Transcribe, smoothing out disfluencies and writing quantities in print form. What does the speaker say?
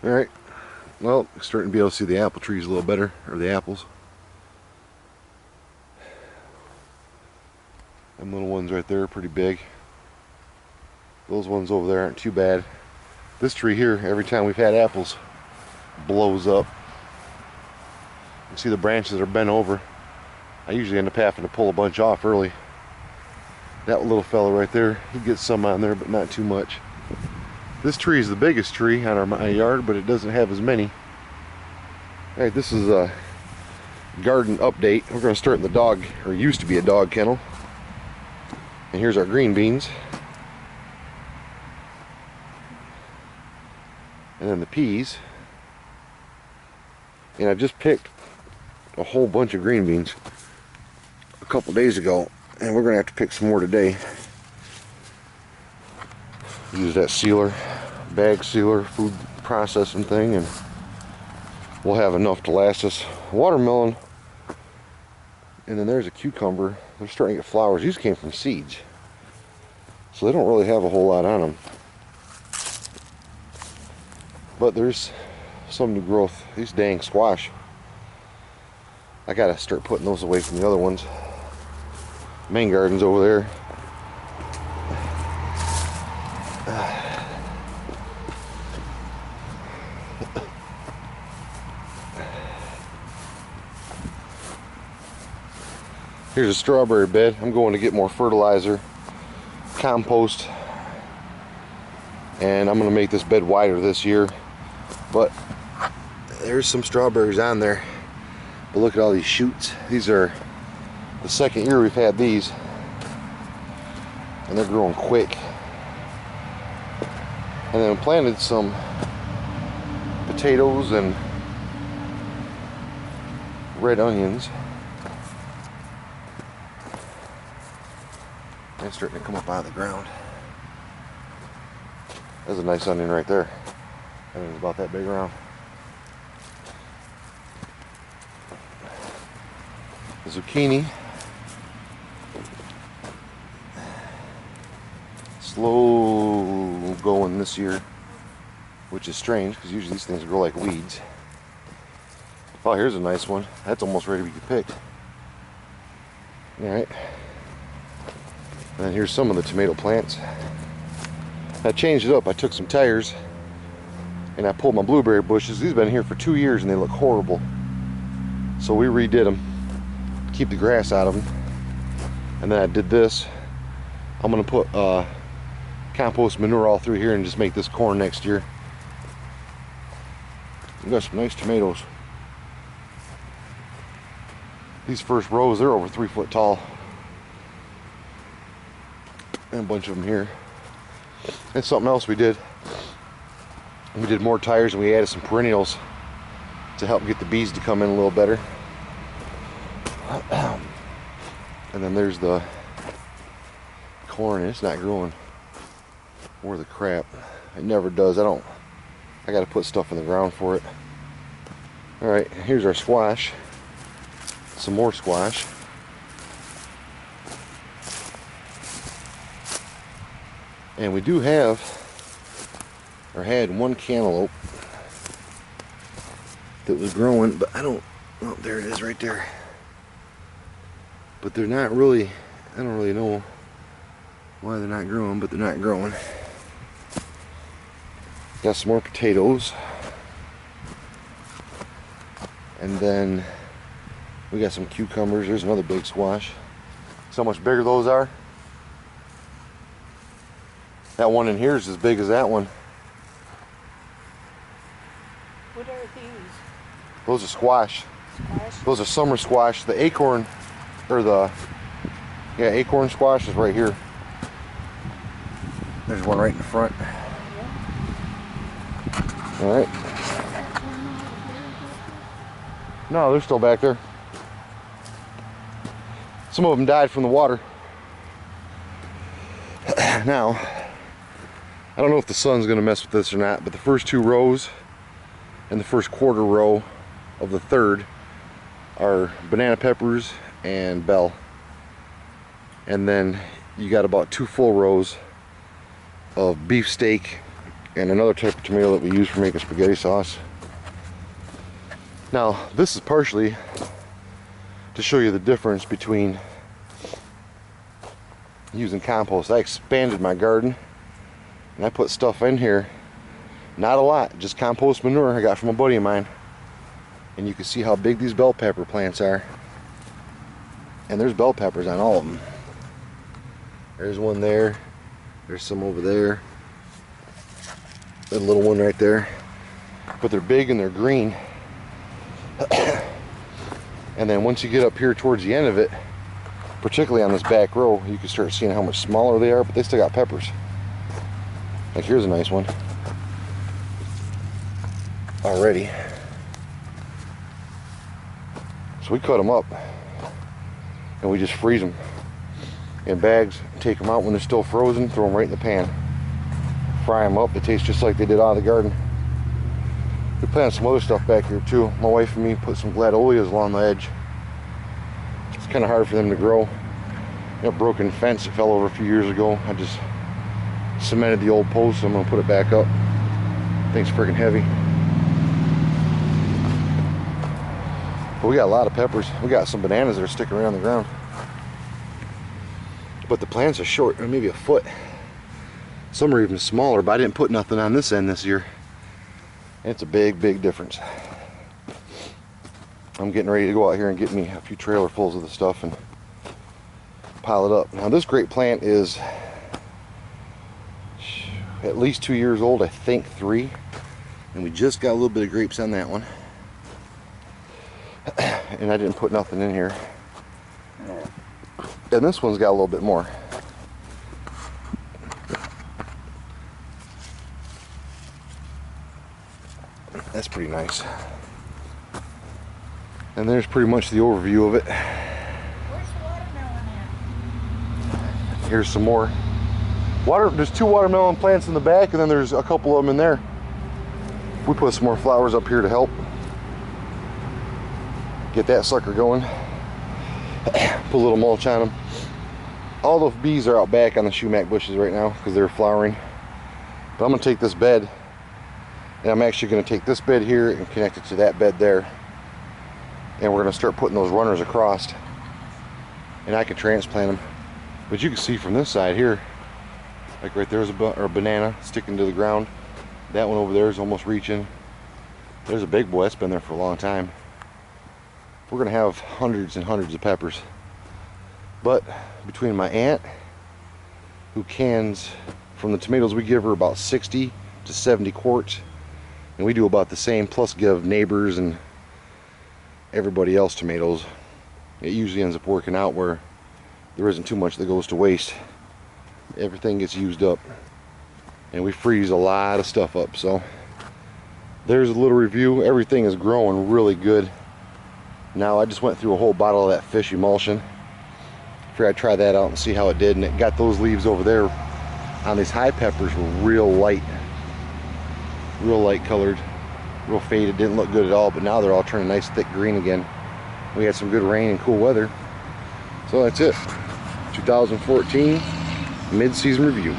Alright, well, starting to be able to see the apple trees a little better, or the apples. Them little ones right there are pretty big. Those ones over there aren't too bad. This tree here, every time we've had apples, blows up. You see the branches are bent over. I usually end up having to pull a bunch off early. That little fella right there, he gets some on there, but not too much. This tree is the biggest tree on my yard, but it doesn't have as many. Alright, this is a garden update. We're going to start in the dog, or used to be a dog kennel. And here's our green beans. And then the peas. And I just picked a whole bunch of green beans a couple days ago, and we're going to have to pick some more today. Use that sealer, bag sealer, food processing thing, and we'll have enough to last us. Watermelon, and then there's a cucumber. They're starting to get flowers. These came from seeds, so they don't really have a whole lot on them. But there's some new growth. These dang squash, I gotta start putting those away from the other ones. Main garden's over there. Here's a strawberry bed. I'm going to get more fertilizer, compost, and I'm going to make this bed wider this year. But there's some strawberries on there. But look at all these shoots. These are the second year we've had these, and they're growing quick. And then I planted some potatoes and red onions. It's starting to come up out of the ground. That's a nice onion right there. I mean, it's about that big around. The zucchini. Slow going this year, which is strange because usually these things grow like weeds. Oh, here's a nice one. That's almost ready to be picked. Alright. And here's some of the tomato plants. I changed it up. I took some tires and I pulled my blueberry bushes. These have been here for 2 years and they look horrible. So we redid them, keep the grass out of them. And then I did this. I'm going to put compost manure all through here and just make this corn next year. We got some nice tomatoes. These first rows, they're over 3 foot tall. And a bunch of them here. And something else we did more tires and we added some perennials to help get the bees to come in a little better. And then there's the corn. It's not growing worth the crap. It never does. I gotta put stuff in the ground for it. Alright, here's our squash. Some more squash. And we do have, or had, one cantaloupe that was growing, but I don't, oh, there it is right there. But they're not really, I don't really know why they're not growing, but they're not growing. Got some more potatoes. And then we got some cucumbers. There's another big squash. See how much bigger those are? That one in here is as big as that one. What are these? Those are squash. Squash? Those are summer squash. The acorn, or the, yeah, acorn squash is right here. There's one right in the front. Yeah. All right. No, they're still back there. Some of them died from the water. Now, I don't know if the sun's going to mess with this or not, but the first 2 rows and the first quarter row of the third are banana peppers and bell. And then you got about 2 full rows of beefsteak and another type of tomato that we use for making spaghetti sauce. Now, this is partially to show you the difference between using compost. I expanded my garden and I put stuff in here, not a lot, just compost manure I got from a buddy of mine. And you can see how big these bell pepper plants are. And there's bell peppers on all of them. There's one there, there's some over there, that little one right there. But they're big and they're green. And then once you get up here towards the end of it, particularly on this back row, you can start seeing how much smaller they are, but they still got peppers. Like here's a nice one already. So we cut them up and we just freeze them in bags, take them out when they're still frozen, throw them right in the pan, fry them up. They taste just like they did out of the garden. We planted some other stuff back here too. My wife and me put some gladolias along the edge. It's kind of hard for them to grow. You know, broken fence that fell over a few years ago. I just cemented the old post, so I'm gonna put it back up. Thing's freaking heavy. But we got a lot of peppers. We got some bananas that are sticking around the ground. But the plants are short, or maybe a foot. Some are even smaller, but I didn't put nothing on this end this year. It's a big, big difference. I'm getting ready to go out here and get me a few trailer fulls of the stuff and pile it up. Now this grape plant is at least 2 years old, I think 3. And we just got a little bit of grapes on that one. And I didn't put nothing in here. And this one's got a little bit more. That's pretty nice. And there's pretty much the overview of it. Where's the watermelon at? Here's some more. There's 2 watermelon plants in the back, and then there's a couple of them in there. We put some more flowers up here to help get that sucker going. Put a little mulch on them. All the bees are out back on the sumac bushes right now because they're flowering. But I'm going to take this bed, and I'm actually going to take this bed here and connect it to that bed there. And we're going to start putting those runners across. And I can transplant them. But you can see from this side here, like right there's a banana sticking to the ground. That one over there is almost reaching. There's a big boy that's been there for a long time. We're going to have hundreds and hundreds of peppers. But between my aunt, who cans from the tomatoes, we give her about 60 to 70 quarts, and we do about the same, plus give neighbors and everybody else tomatoes. It usually ends up working out where there isn't too much that goes to waste. Everything gets used up, and we freeze a lot of stuff up. So there's a little review. Everything is growing really good. Now I just went through a whole bottle of that fish emulsion. Figured I'd try that out and see how it did, and it got those leaves over there on these high peppers were real light colored, real faded, didn't look good at all, but now they're all turning nice thick green again. We had some good rain and cool weather. So that's it. 2014 mid-season review.